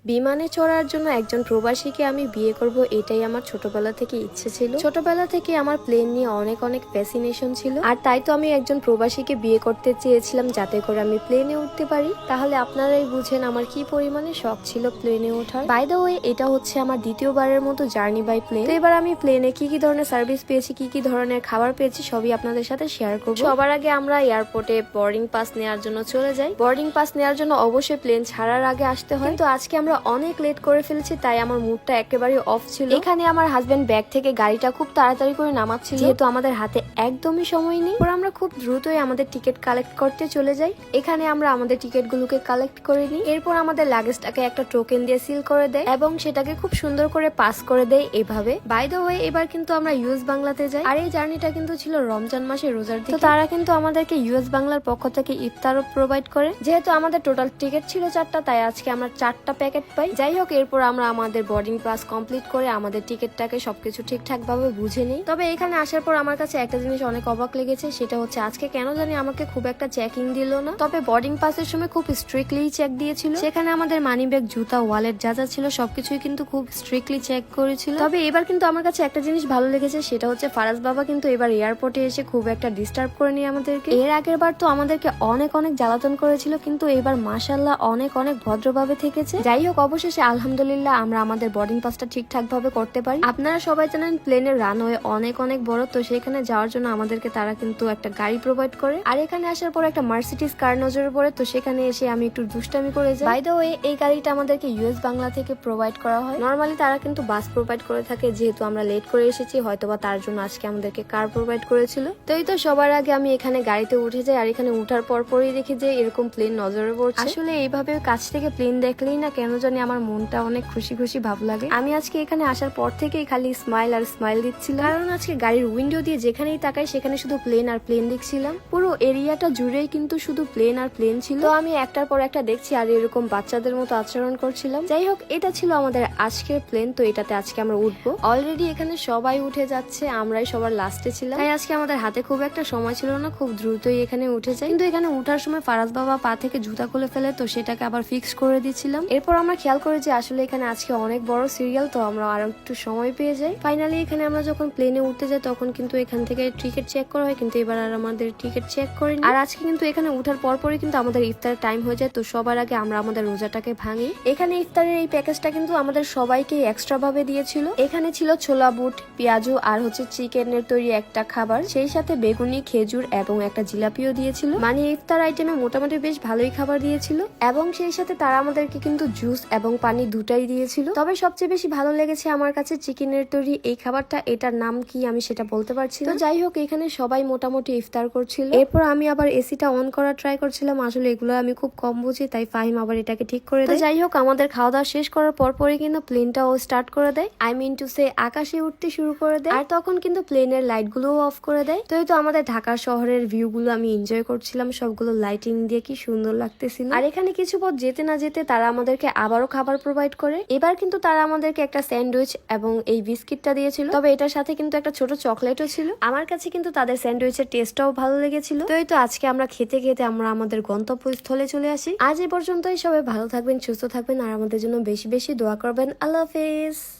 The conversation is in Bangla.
বিমানে চড়ার জন্য একজন প্রবাসীকে আমি বিয়ে করব, এটাই আমার ছোটবেলা থেকে ইচ্ছে ছিল। ছোটবেলা থেকে আমার প্লেন নিয়ে অনেক অনেক ফ্যাসিনেশন ছিল, আর তাই তো আমি একজন প্রবাসীকে বিয়ে করতে চেয়েছিলাম যাতে করে আমি প্লেনে উঠতে পারি। তাহলে আপনারাই বুঝেন আমার কি পরিমাণে শখ ছিল প্লেনে ওঠার। বাই দ্য ওয়ে, এটা হচ্ছে আমার দ্বিতীয়বারের মতো জার্নি বাই প্লেন। তো এবার আমি প্লেনে কি কি ধরনের সার্ভিস পেয়েছি, কি কি ধরনের খাবার পেয়েছি সবই আপনাদের সাথে শেয়ার করব। সবার আগে আমরা এয়ারপোর্টে বোর্ডিং পাস নেওয়ার জন্য চলে যাই। বোর্ডিং পাস নেওয়ার জন্য অবশ্যই প্লেন ছাড়ার আগে আসতে হয়, কিন্তু আজকে আমরা অনেক লেট করে ফেলেছি, তাই আমার মুডটা একেবারে অফ ছিল। এখানে আমার হাজবেন্ড ব্যাগ থেকে গাড়িটা খুব তাড়াতাড়ি করে নামাচ্ছিল, যেহেতু আমাদের হাতে একদমই সময় নেই। পরে আমরা খুব দ্রুতই আমাদের টিকিট কালেক্ট করতে চলে যাই। এখানে আমরা আমাদের টিকিট গুলোকে কালেক্ট করে নিই। এরপর আমাদের লাগেজটাকে একটা টোকেন দিয়ে সিল করে দেয় এবং সেটাকে খুব সুন্দর করে পাস করে দেয় এভাবে। বাই দ্য ওয়ে, এবার কিন্তু আমরা ইউএস বাংলাতে যাই, আর এই জার্নিটা কিন্তু ছিল রমজান মাসে রোজার দিন। তো তারা কিন্তু আমাদেরকে ইউএস বাংলার পক্ষ থেকে ইফতারও প্রোভাইড করে। যেহেতু আমাদের টোটাল টিকিট ছিল 4টা, তাই আজকে আমরা 4টা প্যাকেট পাই। যাই হোক, এরপর আমরা আমাদের বোর্ডিং পাস কমপ্লিট করে আমাদের টিকিটটাকে সবকিছু ঠিকঠাক ভাবে বুঝে নিই। তবে এখানে আসার পর আমার কাছে একটা জিনিস অনেক অবাক লেগেছে, সেটা হচ্ছে আজকে কেন জানি আমাকে খুব একটা চেকিং দিল না। তবে বোর্ডিং পাসের সময় খুব স্ট্রিক্টলি চেক দিয়েছিল। সেখানে আমাদের মানি ব্যাগ, জুতা, ওয়ালেট যা যা ছিল সবকিছুই কিন্তু খুব স্ট্রিক্টলি চেক করেছিল। তবে এবার কিন্তু আমার কাছে একটা জিনিস ভালো লেগেছে, সেটা হচ্ছে ফারাজ বাবা কিন্তু এবার এয়ারপোর্টে এসে খুব একটা ডিস্টার্ব করে নি আমাদেরকে। এর আগের বার তো আমাদেরকে অনেক অনেক জ্বালাতন করেছিল, কিন্তু এবার মাশাআল্লাহ অনেক অনেক ভদ্রভাবে থেকেছে। যাই হোক, অবশেষে আলহামদুলিল্লাহ আমরা আমাদের বোর্ডিং পাসটা ঠিকঠাক ভাবে করতে পারি। আপনারা সবাই জানেন প্লেনের রানওয়ে অনেক অনেক বড়, তো সেখানে যাওয়ার জন্য আমাদেরকে তারা কিন্তু একটা গাড়ি প্রোভাইড করে। আর এখানে আসার পর একটা মার্সিডিজ কার নজরে পড়ে, তো সেখানে এসে আমি একটু দুষ্টামি করে যাই। বাই দ্য ওয়ে, এই গাড়িটা আমাদেরকে ইউএস বাংলা থেকে প্রোভাইড করা হয়। নরমালি তারা কিন্তু বাস প্রোভাইড করে থাকে, যেহেতু আমরা লেট করে এসেছি হয়তোবা তার জন্য আজকে আমাদেরকে কার প্রোভাইড করেছিল। তো এই তো সবার আগে আমি এখানে গাড়িতে উঠে যাই, আর এখানে উঠার পরই দেখি যে এরকম প্লেন নজরে পড়ছে। আসলে এইভাবে কাছ থেকে প্লেন দেখলেই না কেন জানি আমার মনটা অনেক খুশি খুশি ভাব লাগে। আমি আজকে এখানে আসার পর থেকেই খালি স্মাইল আর স্মাইল দিচ্ছিলাম, কারণ আজকে গাড়ির উইন্ডো দিয়ে যেখানেই তাকাই সেখানে শুধু প্লেন আর প্লেন দেখছিলাম। পুরো এরিয়াটা জুড়েই কিন্তু শুধু প্লেন আর প্লেন ছিল। তো আমি একটার পর একটা দেখছি আর এরকম বাচ্চাদের মতো আচরণ করছিলাম। যাই হোক, এটা ছিল আমাদের আজকের প্লেন, তো এটাতে আজকে আমরা উঠবো। অলরেডি এখানে সবাই উঠে যাচ্ছে, আমরাই সবার লাস্টে ছিলাম, তাই আজকে আমাদের হাতে খুব একটা সময় ছিল না, খুব দ্রুতই এখানে উঠে যাই। কিন্তু এখানে উঠার সময় ফারাজ বাবা পা থেকে জুতা খুলে ফেলে, তো সেটাকে আবার ফিক্স করে দিচ্ছিলাম। এরপর আমরা খেয়াল করি যে আসলে এখানে আজকে অনেক বড় সিরিয়াল, তো আমরা আরো একটু সময় পেয়ে যাই। ফাইনালি এখানে আমরা যখন প্লেনে উঠতে যাই তখন কিন্তু এখান থেকে টিকিট চেক করা হয়, কিন্তু এবার আর আমাদের টিকিট চেক করেনি। আর আজকে কিন্তু এখানে উঠার পরই কিন্তু আমাদের ইফতারের টাইম হয়ে যায়, তো সবার আগে আমরা আমাদের রোজাটাকে ভাঙি। এখানে ইফতারের এই প্যাকেজটা কিন্তু আমাদের সবাইকে এক্সট্রা ভাবে দিয়েছিল। এখানে ছিল ছোলা বুট, পেঁয়াজু আর হচ্ছে চিকেনের তৈরি একটা খাবার, সেই সাথে বেগুনি, খেজুর এবং একটা জিলাপিও দিয়েছিল। মানে ইফতার আইটেমে মোটামুটি বেশ ভালোই খাবার দিয়েছিল, এবং সেই সাথে তারা আমাদেরকে কিন্তু জুস এবং পানি দুটাই দিয়েছিল। তবে সবচেয়ে বেশি ভালো লেগেছে আমার কাছে চিকেনের তৈরি এই খাবারটা। এটার নাম কি আমি সেটা বলতে পারছি না। যাই হোক, এখানে সবাই মোটামুটি ইফতার করছিল। এরপর আমি আবার এসিটা অন করার ট্রাই করছিলাম, আসলে এগুলো আমি খুব কম বুঝি, তাই ফাহিম আবার এটাকে ঠিক করে দেয়। যাই হোক, আমাদের খাওয়া দাওয়া শেষ করার পরই কিন্তু প্লেনটাও স্টার্ট করে দেয়, আই মিন টু সে আকাশে উঠতে শুরু করে দেয়। আর তখন কিন্তু প্লেনের লাইট গুলোও অফ করে দেয়। তো এই তো আমাদের ঢাকা শহরের ভিউ গুলো আমি এনজয় করছিলাম, সবগুলো লাইটিং দিয়ে কি সুন্দর লাগতেছিল। আর এখানে কিছু পথ যেতে না যেতে তারা আমাদেরকে আবারও খাবার প্রোভাইড করে। এবার কিন্তু তারা আমাদেরকে একটা স্যান্ডউইচ এবং এই বিস্কিটটা দিয়েছিল, তবে এটার সাথে কিন্তু একটা ছোট চকলেটও ছিল। আমার কাছে কিন্তু তাদের স্যান্ডউইচের টেস্টটাও ভালো লেগেছিল। তো এই তো আজকে আমরা খেতে খেতে আমরা আমাদের গন্তব্যস্থলে চলে আসি। আজ এ পর্যন্তই, সবাই ভালো থাকবেন, সুস্থ থাকবেন, আর আমাদের জন্য বেশি বেশি দোয়া করবেন। আল্লাহ হাফেজ।